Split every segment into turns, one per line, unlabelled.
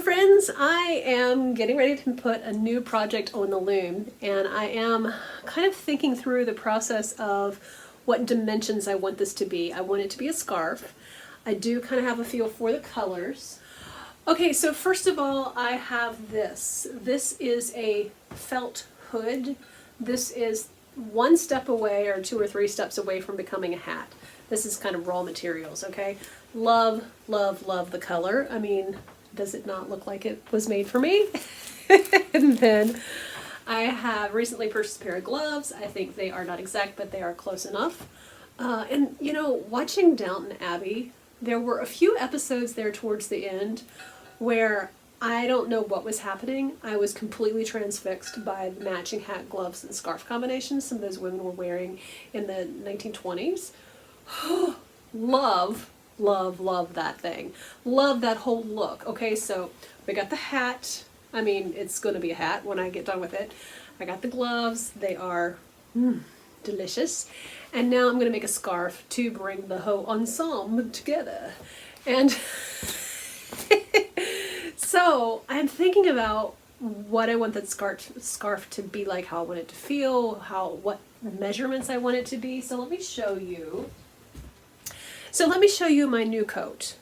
Hello friends, I am getting ready to put a new project on the loom, and I am kind of thinking through the process of what dimensions I want this to be. I want it to be a scarf. I do kind of have a feel for the colors. Okay, so first of all, I have this. This is a felt hood. This is one step away or 2 or 3 steps away from becoming a hat. This is kind of raw materials, okay? Love, love, love the color. I mean, does it not look like it was made for me? And then I have recently purchased a pair of gloves. I think they are not exact, but they are close enough. And you know, watching Downton Abbey, there were a few episodes there towards the end where I don't know what was happening. I was completely transfixed by the matching hat, gloves, and scarf combinations some of those women were wearing in the 1920s. Love, love, love that thing. Love that whole look. Okay, so we got the hat. I mean, it's going to be a hat when I get done with it. I got the gloves. They are delicious. And now I'm going to make a scarf to bring the whole ensemble together. And so I'm thinking about what I want that scarf to be like, how I want it to feel, what measurements I want it to be. So let me show you. So let me show you my new coat.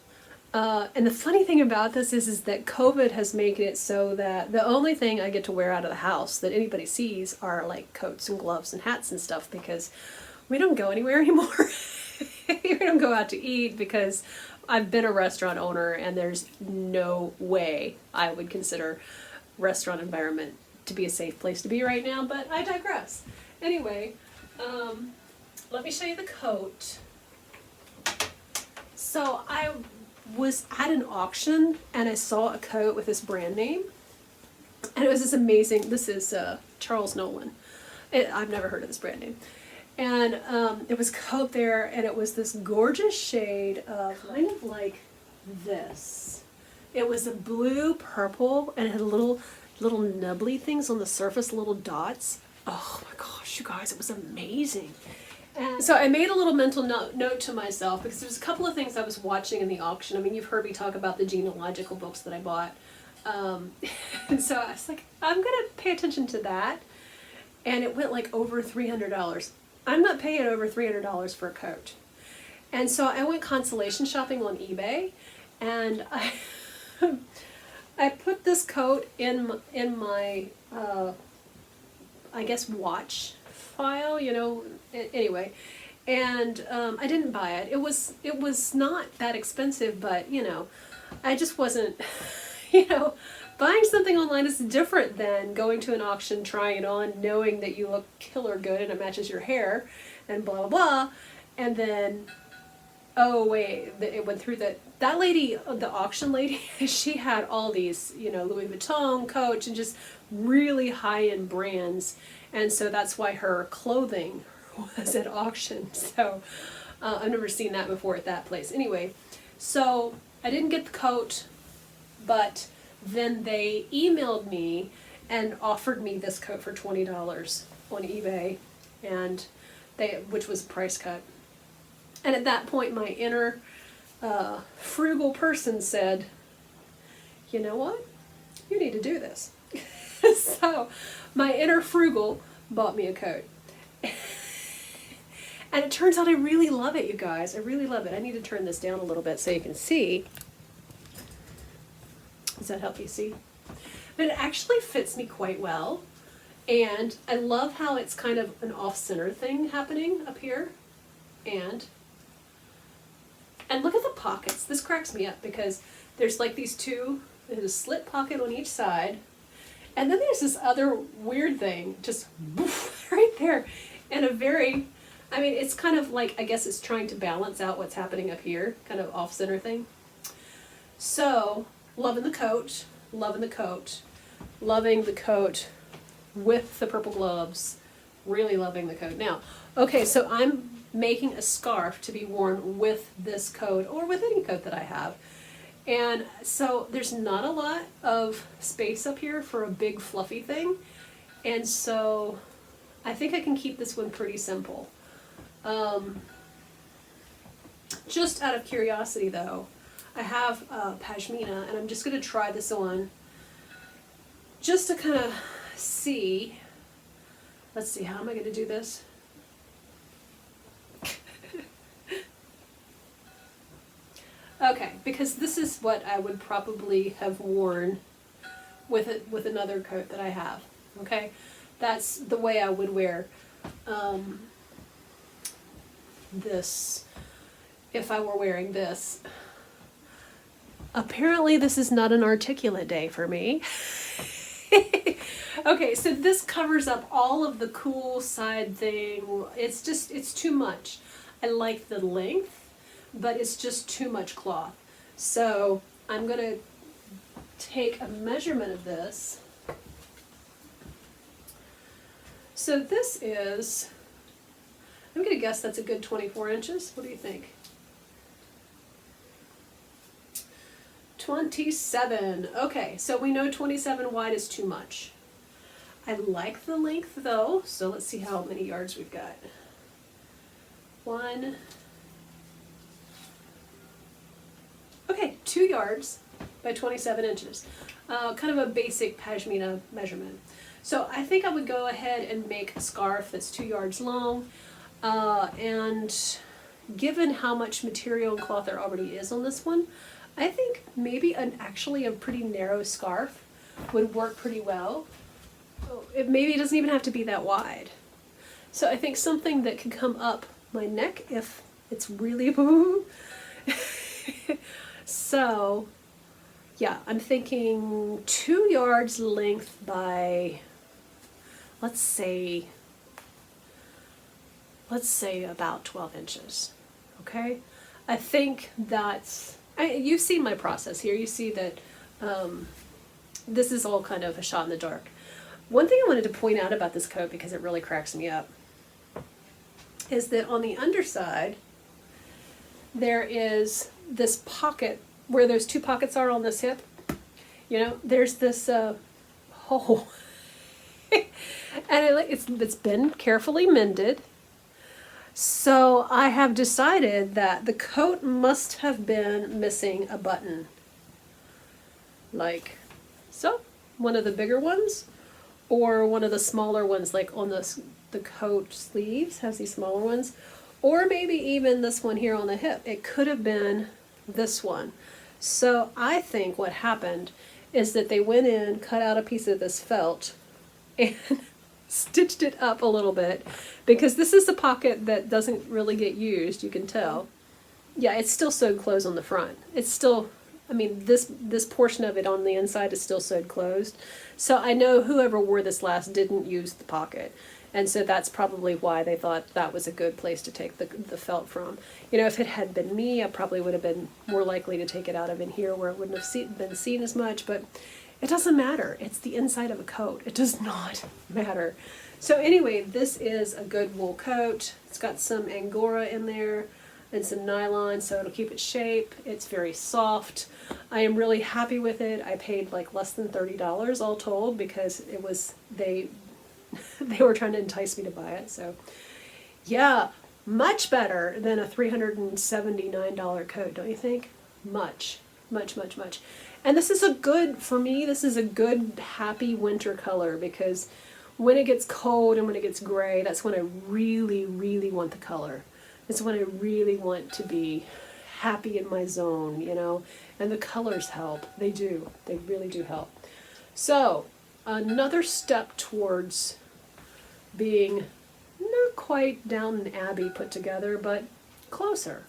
And the funny thing about this is that COVID has made it so that the only thing I get to wear out of the house that anybody sees are like coats and gloves and hats and stuff, because we don't go anywhere anymore. We don't go out to eat because I've been a restaurant owner and there's no way I would consider restaurant environment to be a safe place to be right now, but I digress. Anyway, let me show you the coat. So I was at an auction and I saw a coat with this brand name, and it was this amazing, this is Charles Nolan. I've never heard of this brand name. And it was a coat there, and it was this gorgeous shade of kind of like this. It was a blue purple, and it had little nubbly things on the surface, little dots. Oh my gosh, you guys, it was amazing. And so I made a little mental note to myself, because there's a couple of things I was watching in the auction. I mean, you've heard me talk about the genealogical books that I bought. And so I was like, I'm going to pay attention to that. And it went like over $300. I'm not paying over $300 for a coat. And so I went consolation shopping on eBay, and I put this coat in my I guess watch file, you know, anyway, and I didn't buy it. It was not that expensive, but you know, I just wasn't, you know, buying something online is different than going to an auction, trying it on, knowing that you look killer good and it matches your hair, and blah blah blah, and then, oh wait, it went through that lady, the auction lady, she had all these, you know, Louis Vuitton, Coach, and just really high-end brands, and so that's why her clothing was at auction. So I've never seen that before at that place. Anyway, so I didn't get the coat, but then they emailed me and offered me this coat for $20 on eBay, and which was a price cut. And at that point, my inner frugal person said, you know what? You need to do this. So my inner frugal bought me a coat. And it turns out I really love it, you guys. I really love it. I need to turn this down a little bit so you can see. Does that help you see? But it actually fits me quite well. And I love how it's kind of an off-center thing happening up here. And look at the pockets. This cracks me up because there's like there's a slit pocket on each side. And then there's this other weird thing, just right there. And I mean, it's kind of like, I guess it's trying to balance out what's happening up here, kind of off-center thing. So, loving the coat, loving the coat, loving the coat with the purple gloves, really loving the coat. Now, okay, so I'm making a scarf to be worn with this coat or with any coat that I have. And so there's not a lot of space up here for a big fluffy thing. And so I think I can keep this one pretty simple. Just out of curiosity though, I have pashmina, and I'm just going to try this on just to kind of see. Let's see, how am I going to do this? Okay, because this is what I would probably have worn with another coat that I have. Okay, that's the way I would wear this if I were wearing this. Apparently this is not an articulate day for me. Okay, so this covers up all of the cool side thing. It's too much. I like the length, but it's just too much cloth. So I'm going to take a measurement of this. So this is, I'm going to guess that's a good 24 inches. What do you think? 27. Okay, so we know 27 wide is too much. I like the length though, so let's see how many yards we've got. 1. Okay, 2 yards by 27 inches. Kind of a basic pashmina measurement. So I think I would go ahead and make a scarf that's 2 yards long. And given how much material and cloth there already is on this one, I think maybe actually a pretty narrow scarf would work pretty well. Maybe it doesn't even have to be that wide. So I think something that can come up my neck if it's really boo. So yeah, I'm thinking 2 yards length by, let's say about 12 inches. Okay, I think that's, you've seen my process here. You see that this is all kind of a shot in the dark. One thing I wanted to point out about this coat, because it really cracks me up, is that on the underside there is this pocket where those 2 pockets are on this hip. You know, there's this hole. And it's been carefully mended. So I have decided that the coat must have been missing a button. Like so, one of the bigger ones, or one of the smaller ones, like on the coat sleeves has these smaller ones, or maybe even this one here on the hip. It could have been this one. So I think what happened is that they went in, cut out a piece of this felt, and stitched it up a little bit, because this is a pocket that doesn't really get used, you can tell. Yeah, it's still sewed closed on the front. It's still, I mean, this portion of it on the inside is still sewed closed. So I know whoever wore this last didn't use the pocket. And so that's probably why they thought that was a good place to take the felt from. You know, if it had been me, I probably would have been more likely to take it out of in here where it wouldn't have been seen as much, but it doesn't matter. It's the inside of a coat. It does not matter. So anyway, this is a good wool coat. It's got some Angora in there and some nylon, so it'll keep its shape. It's very soft. I am really happy with it. I paid like less than $30 all told, because it was, they were trying to entice me to buy it. So yeah, much better than a $379 coat, don't you think? Much, much, much, much. And this is a good, for me, this is a good, happy winter color, because when it gets cold and when it gets gray, that's when I really, really want the color. It's when I really want to be happy in my zone, you know, and the colors help. They do. They really do help. So another step towards being not quite Downton Abbey put together, but closer.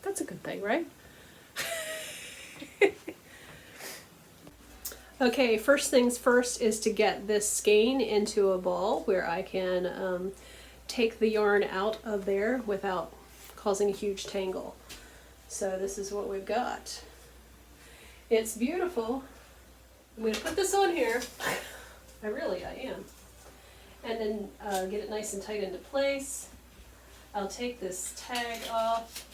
That's a good thing, right? Okay, first things first is to get this skein into a ball where I can take the yarn out of there without causing a huge tangle. So this is what we've got. It's beautiful. I'm going to put this on here. I am. And then get it nice and tight into place. I'll take this tag off.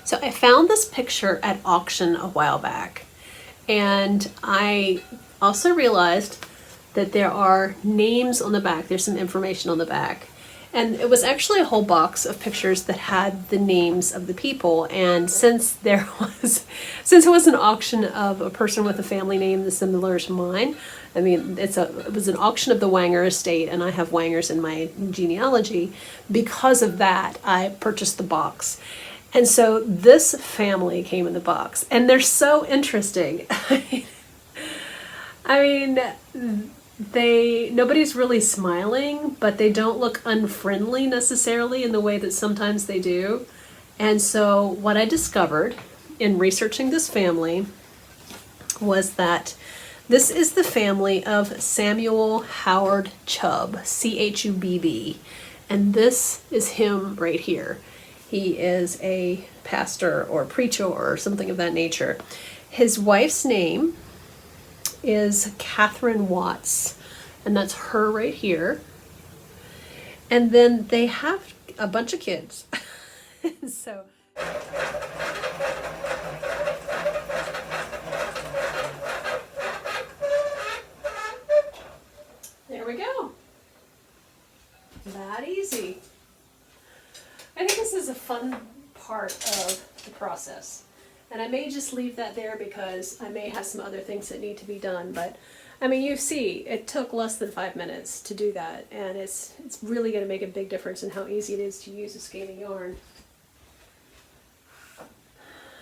So I found this picture at auction a while back, and I also realized that there are names on the back. There's some information on the back. And it was actually a whole box of pictures that had the names of the people. And since it was an auction of a person with a family name that's similar to mine, I mean, it was an auction of the Wanger estate, and I have Wangers in my genealogy. Because of that, I purchased the box. And so this family came in the box, and they're so interesting. I mean, nobody's really smiling, but they don't look unfriendly necessarily in the way that sometimes they do. And so what I discovered in researching this family was that this is the family of Samuel Howard Chubb, Chubb, and this is him right here. He is a pastor or preacher or something of that nature. His wife's name is Catherine Watts, and that's her right here. And then they have a bunch of kids. So there we go. That easy. I think this is a fun part of the process. And I may just leave that there because I may have some other things that need to be done. But I mean, you see, it took less than 5 minutes to do that. And it's really going to make a big difference in how easy it is to use a skein of yarn.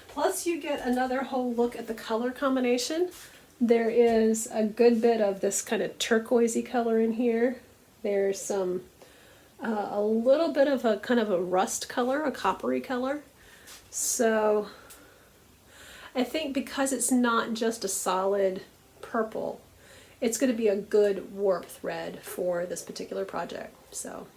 Plus you get another whole look at the color combination. There is a good bit of this kind of turquoisey color in here. There's some, a little bit of a kind of a rust color, a coppery color. So I think because it's not just a solid purple, it's going to be a good warp thread for this particular project. So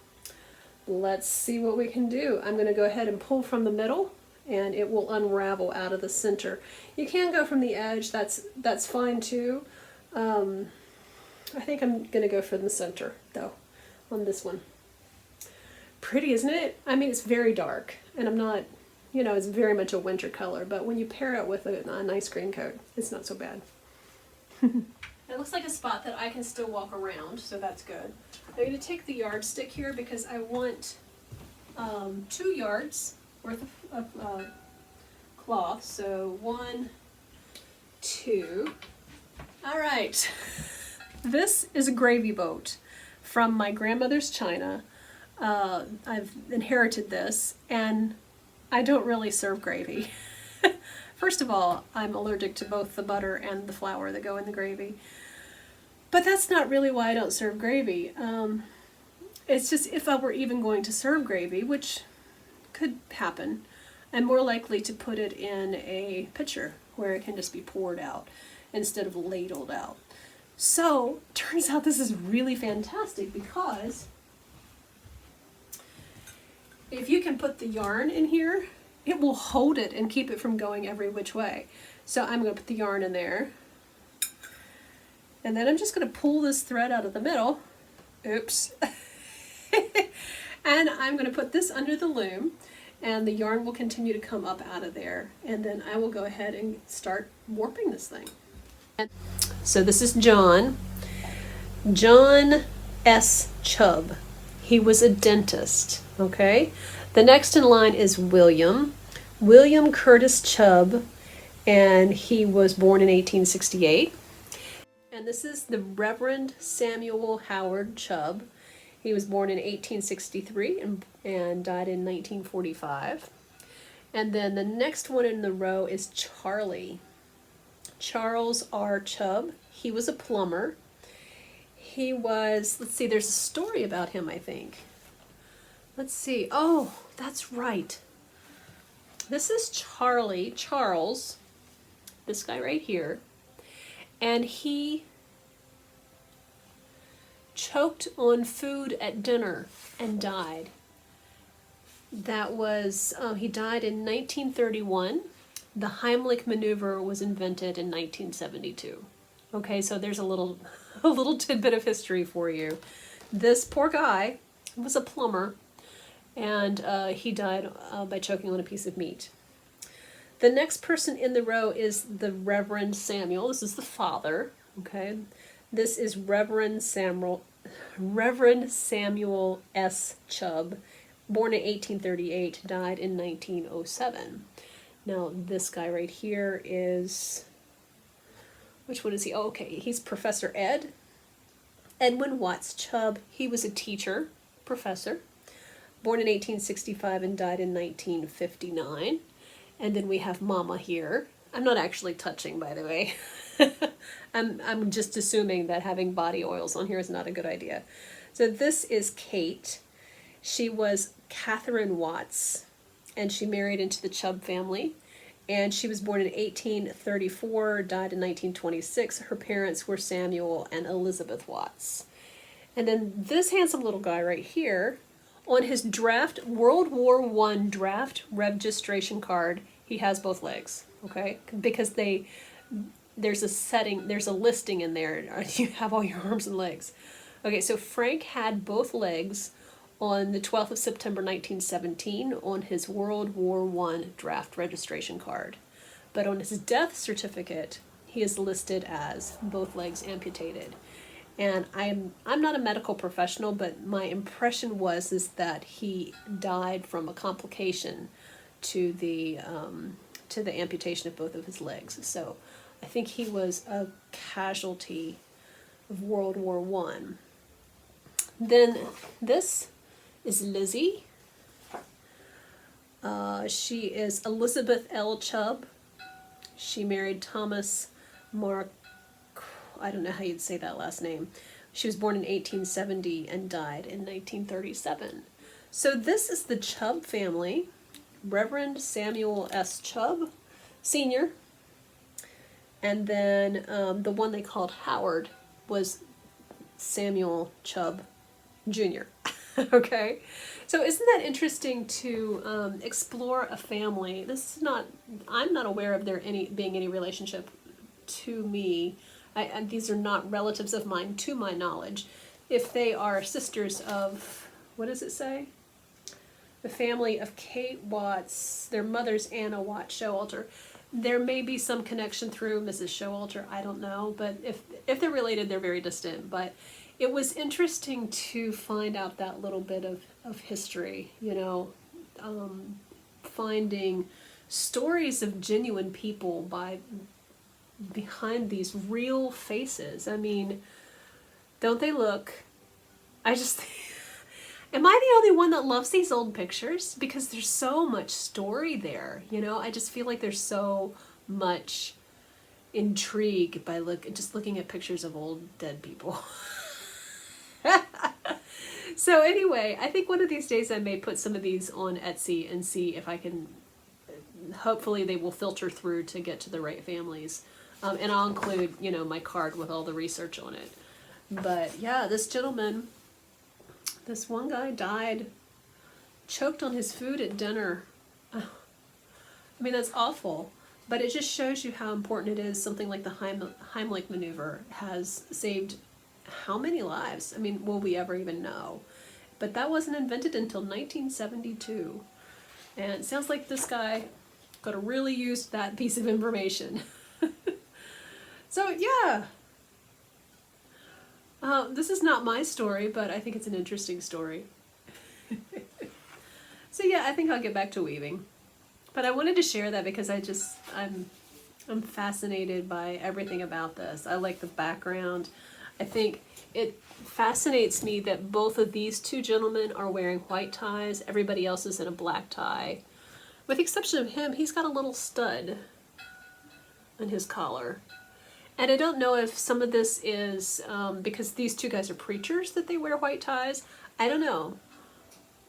let's see what we can do. I'm going to go ahead and pull from the middle, and it will unravel out of the center. You can go from the edge, that's fine too. I think I'm going to go for the center though on this one. Pretty, isn't it? I mean, it's very dark, and I'm not, you know, it's very much a winter color, but when you pair it with a nice green coat, it's not so bad. It looks like a spot that I can still walk around, so that's good. I'm going to take the yardstick here because I want 2 yards worth of cloth. So 1, 2. All right. This is a gravy boat from my grandmother's china. I've inherited this, and I don't really serve gravy. First of all, I'm allergic to both the butter and the flour that go in the gravy. But that's not really why I don't serve gravy. It's just if I were even going to serve gravy, which could happen, I'm more likely to put it in a pitcher where it can just be poured out instead of ladled out. So, turns out this is really fantastic because if you can put the yarn in here, it will hold it and keep it from going every which way. So I'm going to put the yarn in there. And then I'm just going to pull this thread out of the middle. Oops. And I'm going to put this under the loom, and the yarn will continue to come up out of there. And then I will go ahead and start warping this thing. So this is John S. Chubb. He was a dentist, okay? The next in line is William Curtis Chubb, and he was born in 1868. And this is the Reverend Samuel Howard Chubb. He was born in 1863 and died in 1945. And then the next one in the row is Charles R. Chubb. He was a plumber. He was, let's see, there's a story about him, I think. Let's see. Oh, that's right. This is Charles, this guy right here. And he choked on food at dinner and died. That was, he died in 1931. The Heimlich maneuver was invented in 1972. Okay, so there's a little tidbit of history for you. This poor guy was a plumber, and he died by choking on a piece of meat. The next person in the row is the Reverend Samuel. This is the father, okay? This is Reverend Samuel Reverend Samuel S. Chubb, born in 1838, died in 1907. Now, this guy right here is, which one is he? Oh, okay, he's Professor Edwin Watts Chubb. He was a teacher, professor, born in 1865 and died in 1959. And then we have Mama here. I'm not actually touching, by the way. I'm just assuming that having body oils on here is not a good idea. So this is Kate. She was Catherine Watts, and she married into the Chubb family. And she was born in 1834, died in 1926. Her parents were Samuel and Elizabeth Watts. And then this handsome little guy right here, on his draft, World War I draft registration card, he has both legs, okay? Because there's a listing in there. You have all your arms and legs. Okay, so Frank had both legs on the 12th of September 1917 on his World War I draft registration card. But on his death certificate, he is listed as both legs amputated. And I'm not a medical professional, but my impression is that he died from a complication to the amputation of both of his legs. So I think he was a casualty of World War I. Then this is Lizzie. She is Elizabeth L Chubb. She married Thomas Mark. I don't know how you'd say that last name. She was born in 1870 and died in 1937. So this is the Chubb family. Reverend Samuel S. Chubb, Sr. And then the one they called Howard was Samuel Chubb, Jr. Okay? So isn't that interesting to explore a family? I'm not aware of there being any relationship to me. These are not relatives of mine, to my knowledge. If they are sisters of, what does it say? The family of Kate Watts, their mother's Anna Watts Showalter. There may be some connection through Mrs. Showalter, I don't know, but if they're related, they're very distant. But it was interesting to find out that little bit of history, finding stories of genuine people behind these real faces. I mean, don't they look? Am I the only one that loves these old pictures? Because there's so much story there, I just feel like there's so much intrigue by just looking at pictures of old dead people. So anyway, I think one of these days I may put some of these on Etsy and see if I can, hopefully they will filter through to get to the right families. And I'll include, my card with all the research on it. But yeah, this one guy died, choked on his food at dinner. I mean, that's awful. But it just shows you how important it is. Something like the Heimlich maneuver has saved how many lives? I mean, will we ever even know? But that wasn't invented until 1972. And it sounds like this guy could have really used that piece of information. So, yeah. This is not my story, but I think it's an interesting story. So, yeah, I think I'll get back to weaving. But I wanted to share that because I'm fascinated by everything about this. I like the background. I think it fascinates me that both of these two gentlemen are wearing white ties. Everybody else is in a black tie. With the exception of him, he's got a little stud on his collar. And I don't know if some of this is because these two guys are preachers that they wear white ties. I don't know.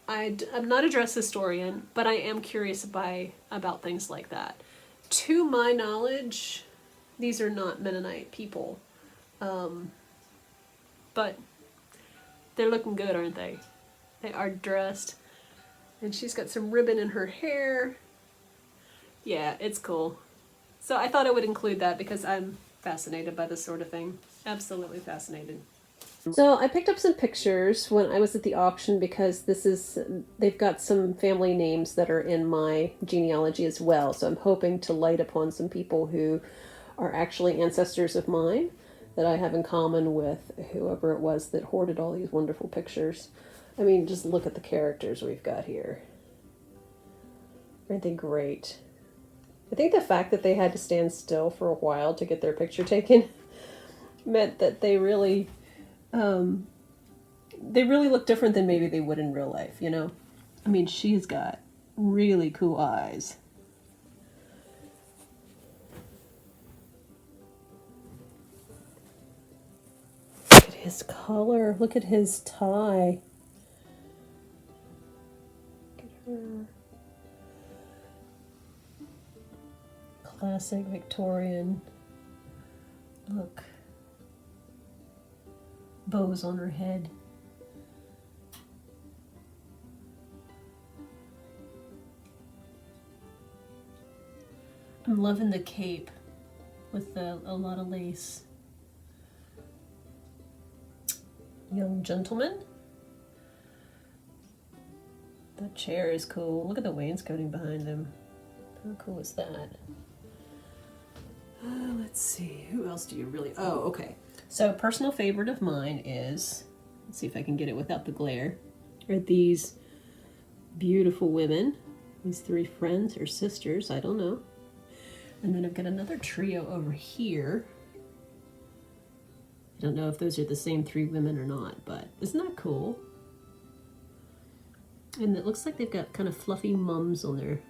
I'm not a dress historian, but I am curious about things like that. To my knowledge, these are not Mennonite people. But they're looking good, aren't they? They are dressed. And she's got some ribbon in her hair. Yeah, it's cool. So I thought I would include that because I'm fascinated by this sort of thing. Absolutely fascinated. So I picked up some pictures when I was at the auction because they've got some family names that are in my genealogy as well. So I'm hoping to light upon some people who are actually ancestors of mine. that I have in common with whoever it was that hoarded all these wonderful pictures. I mean, just look at the characters we've got here. Aren't they great? I think the fact that they had to stand still for a while to get their picture taken meant that they really look different than maybe they would in real life, you know? I mean, she's got really cool eyes. Look at his color. Look at his tie. Look at her. Classic Victorian look. Bows on her head. I'm loving the cape with a lot of lace. Young gentleman. The chair is cool. Look at the wainscoting behind them. How cool is that? Let's see. Who else do you really... Oh, okay. So a personal favorite of mine is... Let's see if I can get it without the glare. Are these beautiful women. These three friends or sisters. I don't know. And then I've got another trio over here. I don't know if those are the same three women or not, but isn't that cool? And it looks like they've got kind of fluffy mums on there.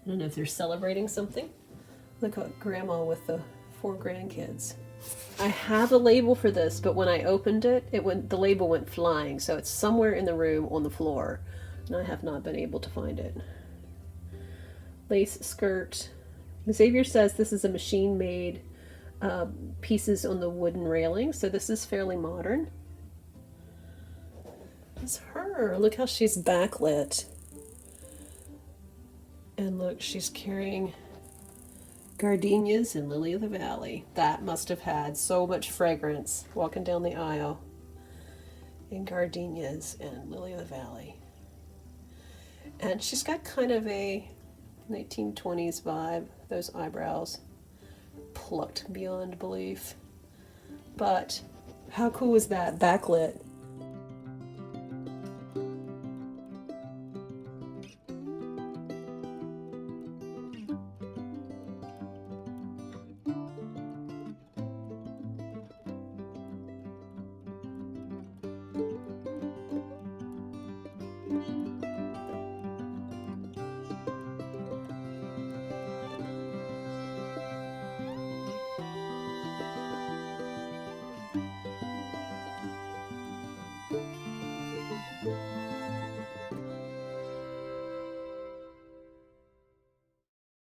I don't know if they're celebrating something. Look at Grandma with the 4 grandkids. I have a label for this, but when I opened it, the label went flying, so it's somewhere in the room on the floor, and I have not been able to find it. Lace skirt. Xavier says this is a machine-made pieces on the wooden railing, so this is fairly modern. It's her. Look how she's backlit. And look, she's carrying gardenias and lily of the valley. That must have had so much fragrance walking down the aisle. And gardenias and lily of the valley. And she's got kind of a 1920s vibe. Those eyebrows plucked beyond belief. But how cool is that? Backlit.